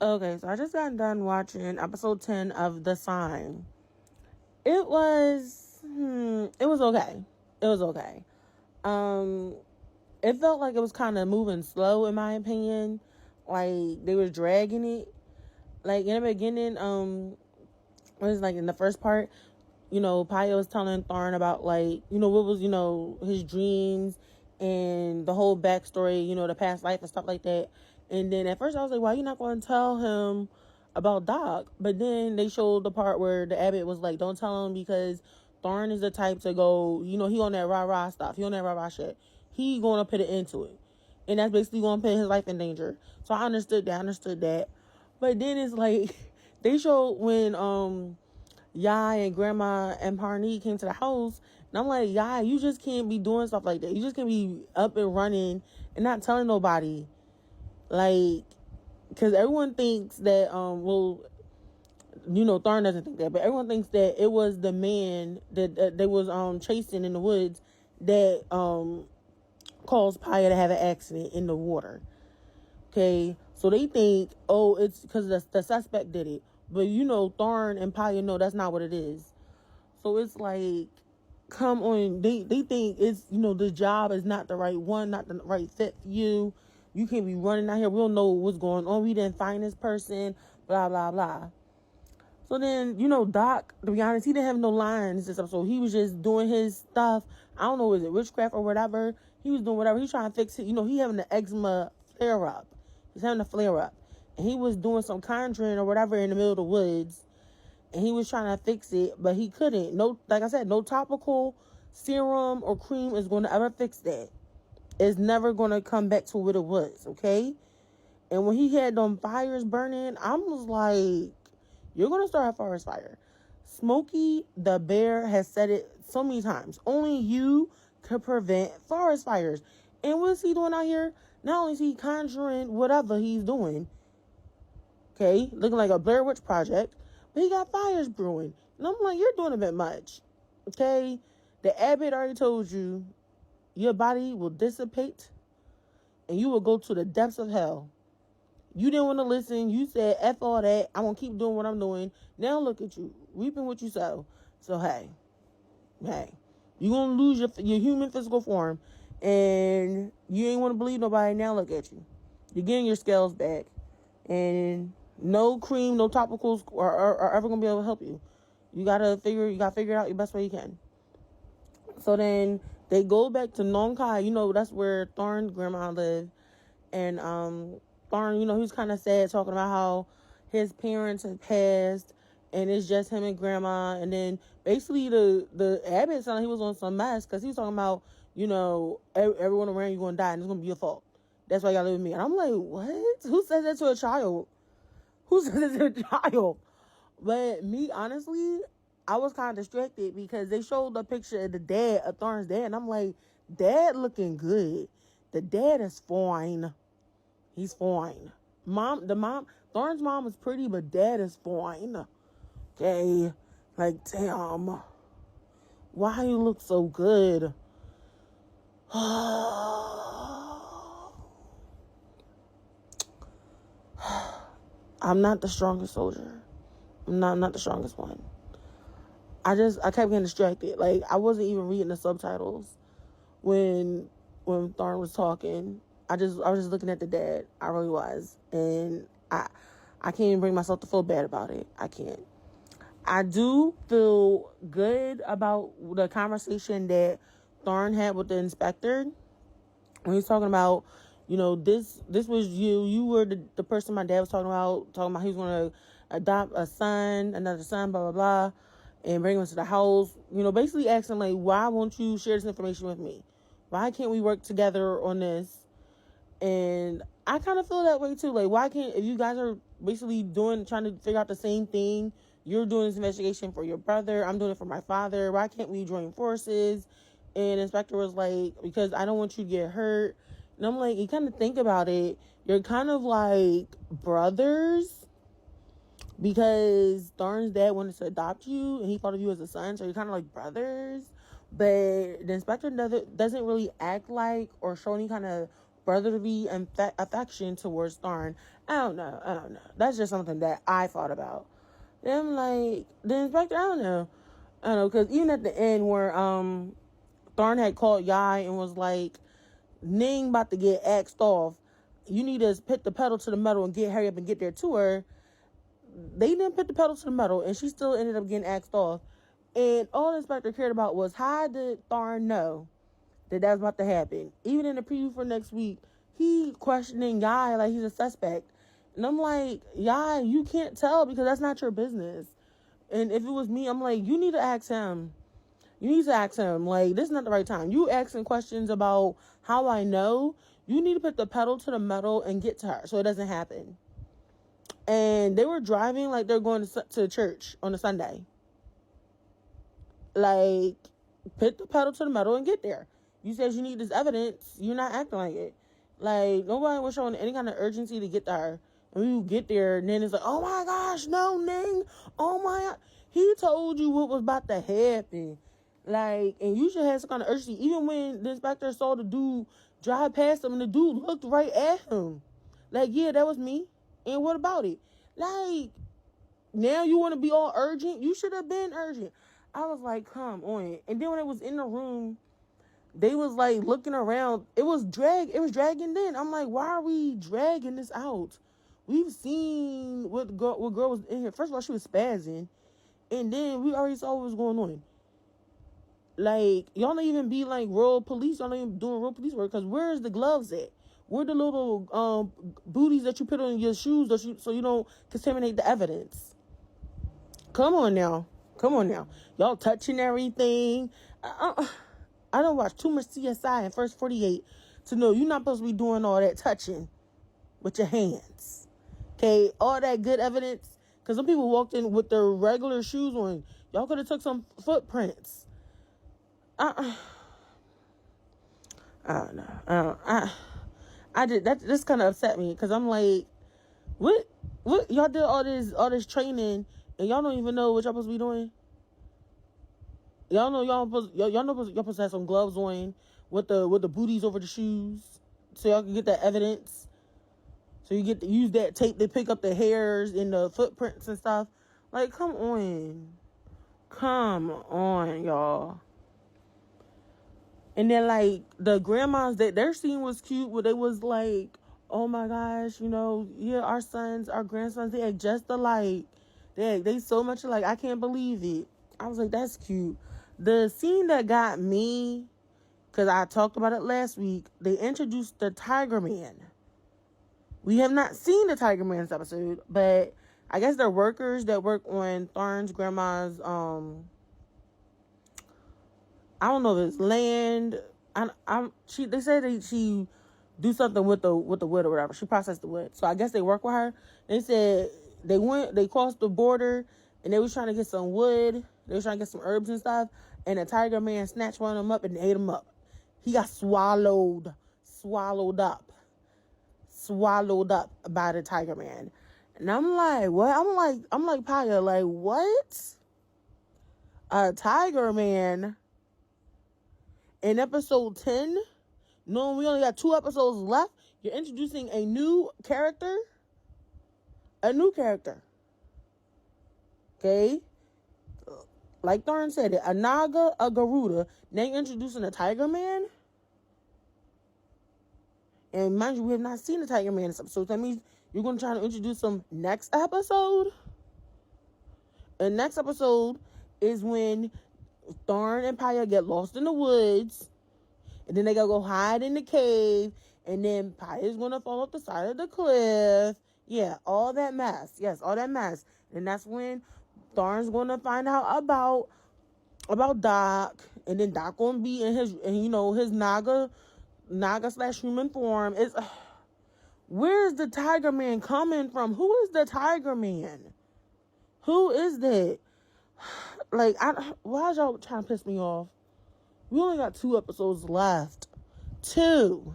Okay, so I just got done watching episode 10 of The Sign. It was okay. It was okay. Um, it felt like it was kind of moving slow, in my opinion. Like they were dragging it. Like in the beginning, was like in the first part, Paya was telling Thorn about like, what was, his dreams and the whole backstory, the past life and stuff like that. And then at first I was like, why are you not going to tell him about Doc? But then they showed the part where the abbot was like, don't tell him because Thorn is the type to go, he on that rah-rah stuff. He on that rah-rah shit. He going to put it into it. And that's basically going to put his life in danger. So I understood that. But then it's like, they showed when, Yai and Grandma and Parney came to the house, and I'm like, Yai, you just can't be doing stuff like that. You just can't be up and running and not telling nobody, like, because everyone thinks that, Thorn doesn't think that, but everyone thinks that it was the man that they was chasing in the woods that caused Paya to have an accident in the water. Okay, so they think, oh, it's because the suspect did it, but Thorn and Paya know that's not what it is. So it's like, come on. They think it's, the job is not the right one, not the right fit for you. You can't be running out here. We don't know what's going on. We didn't find this person, blah, blah, blah. So then, Doc, to be honest, he didn't have no lines this episode. He was just doing his stuff. I don't know, is it witchcraft or whatever? He was doing whatever. He was trying to fix it. He having the eczema flare up. He's having a flare up. And he was doing some conjuring or whatever in the middle of the woods. And he was trying to fix it, but he couldn't. No, like I said, no topical serum or cream is going to ever fix that. It's never going to come back to what it was, okay? And when he had them fires burning, I was like, you're going to start a forest fire. Smokey the Bear has said it so many times. Only you could prevent forest fires. And what's he doing out here? Not only is he conjuring whatever he's doing, okay, looking like a Blair Witch Project, but he got fires brewing. And I'm like, you're doing a bit much. Okay? The abbot already told you your body will dissipate and you will go to the depths of hell. You didn't want to listen. You said, F all that. I'm going to keep doing what I'm doing. Now look at you. Reaping what you sow. So, hey. You're going to lose your human physical form. And you ain't want to believe nobody. Now look at you. You're getting your scales back. And no cream, no topicals are ever going to be able to help you. You got to figure it out your best way you can. So then they go back to Nong Khai. That's where Thorn's grandma lived. And Thorn, he was kind of sad talking about how his parents had passed and it's just him and grandma. And then basically the abbot sounded like he was on some mess because he was talking about, everyone around you going to die and it's going to be your fault. That's why you got to live with me. And I'm like, what? Who says that to a child? Who says that to a child? But me, honestly, I was kind of distracted because they showed a picture of the dad, of Thorn's dad. And I'm like, dad looking good. The dad is fine. He's fine. Thorn's mom is pretty, but dad is fine. Okay? Like, damn. Why you look so good? I'm not the strongest soldier. I'm not the strongest one. I kept getting distracted. Like, I wasn't even reading the subtitles when Thorn was talking. I was just looking at the dad. I really was. And I can't even bring myself to feel bad about it. I can't. I do feel good about the conversation that Thorn had with the inspector. When he was talking about, this was you. You were the person my dad was talking about he was going to adopt another son, blah, blah, blah, and bring him to the house. Basically asking, like, why won't you share this information with me? Why can't we work together on this? And I kind of feel that way too. Like, why can't, if you guys are basically trying to figure out the same thing, you're doing this investigation for your brother, I'm doing it for my father, why can't we join forces? And the inspector was like, because I don't want you to get hurt. And I'm like, you kind of think about it, you're kind of like brothers, because Thorn's dad wanted to adopt you and he thought of you as a son, so you're kind of like brothers. But the inspector doesn't really act like or show any kind of brotherly affection towards Tharn. I don't know. That's just something that I thought about. And I'm like, the inspector, I don't know, because even at the end where Tharn had called Yai and was like, Ning about to get axed off, you need to put the pedal to the metal and hurry up and get there to her. They didn't put the pedal to the metal, and she still ended up getting axed off. And all the inspector cared about was, how did Tharn know that was about to happen? Even in the preview for next week, he questioning Yai like he's a suspect. And I'm like, Yai, you can't tell because that's not your business. And if it was me, I'm like, you need to ask him. You need to ask him. Like, this is not the right time. You asking questions about how I know. You need to put the pedal to the metal and get to her so it doesn't happen. And they were driving like they're going to church on a Sunday. Like, put the pedal to the metal and get there. You said you need this evidence. You're not acting like it. Like, nobody was showing any kind of urgency to get there. And when you get there, and then it's like, oh my gosh, no, Ning. Oh my God. He told you what was about to happen. Like, and you should have some kind of urgency. Even when the inspector saw the dude drive past him and the dude looked right at him. Like, yeah, that was me. And what about it? Like, now you want to be all urgent? You should have been urgent. I was like, come on. And then when it was in the room, they was like looking around. It was dragging then. I'm like, why are we dragging this out? We've seen what girl was in here. First of all, she was spazzing. And then we already saw what was going on. Like, y'all don't even be like real police. Y'all not even doing real police work. Because where's the gloves at? Where the little booties that you put on your shoes so you don't contaminate the evidence? Come on now. Y'all touching everything. I don't watch too much CSI in First 48 to know you're not supposed to be doing all that touching with your hands. Okay? All that good evidence. Because some people walked in with their regular shoes on. Y'all could have took some footprints. I don't know. This kind of upset me because I'm like, what y'all did all this training and y'all don't even know what y'all supposed to be doing. Y'all know y'all supposed to have some gloves on with the booties over the shoes so y'all can get that evidence. So you get to use that tape to pick up the hairs and the footprints and stuff. Like, come on, y'all. And then, like, the grandmas, their scene was cute where they was like, oh my gosh, yeah, our sons, our grandsons, they act just alike. They so much alike. I can't believe it. I was like, that's cute. The scene that got me, because I talked about it last week, they introduced the Tiger Man. We have not seen the Tiger Man this episode, but I guess they're workers that work on Tharn's grandma's, I don't know if it's land. They said that she do something with the wood or whatever. She processed the wood. So I guess they work with her. They said they crossed the border and they was trying to get some wood. They was trying to get some herbs and stuff. And the Tiger Man snatched one of them up and ate him up. He got swallowed up by the Tiger Man. And I'm like, what? I'm like, Paya, like, what? A Tiger Man in episode 10? No, we only got 2 episodes left. You're introducing a new character. Okay? Like Tharn said it, a Naga, a Garuda. Now you're introducing a Tiger Man? And mind you, we have not seen the Tiger Man in this episode. That means you're going to try to introduce him next episode? And next episode is when Tharn and Paya get lost in the woods. And then they gotta go hide in the cave. And then Paya's gonna fall off the side of the cliff. Yeah, all that mess. Yes, all that mess. And that's when Tharn's gonna find out about Doc. And then Doc gonna be in his Naga / human form. Where's the Tiger Man coming from? Who is the Tiger Man? Who is that? Like, why is y'all trying to piss me off? We only got 2 episodes left. 2.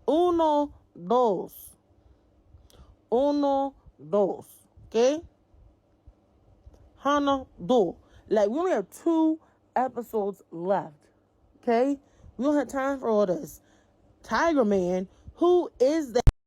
Uno, dos. Okay? Hana, do. Like, we only have 2 episodes left. Okay? We don't have time for all this. Tiger Man, who is that?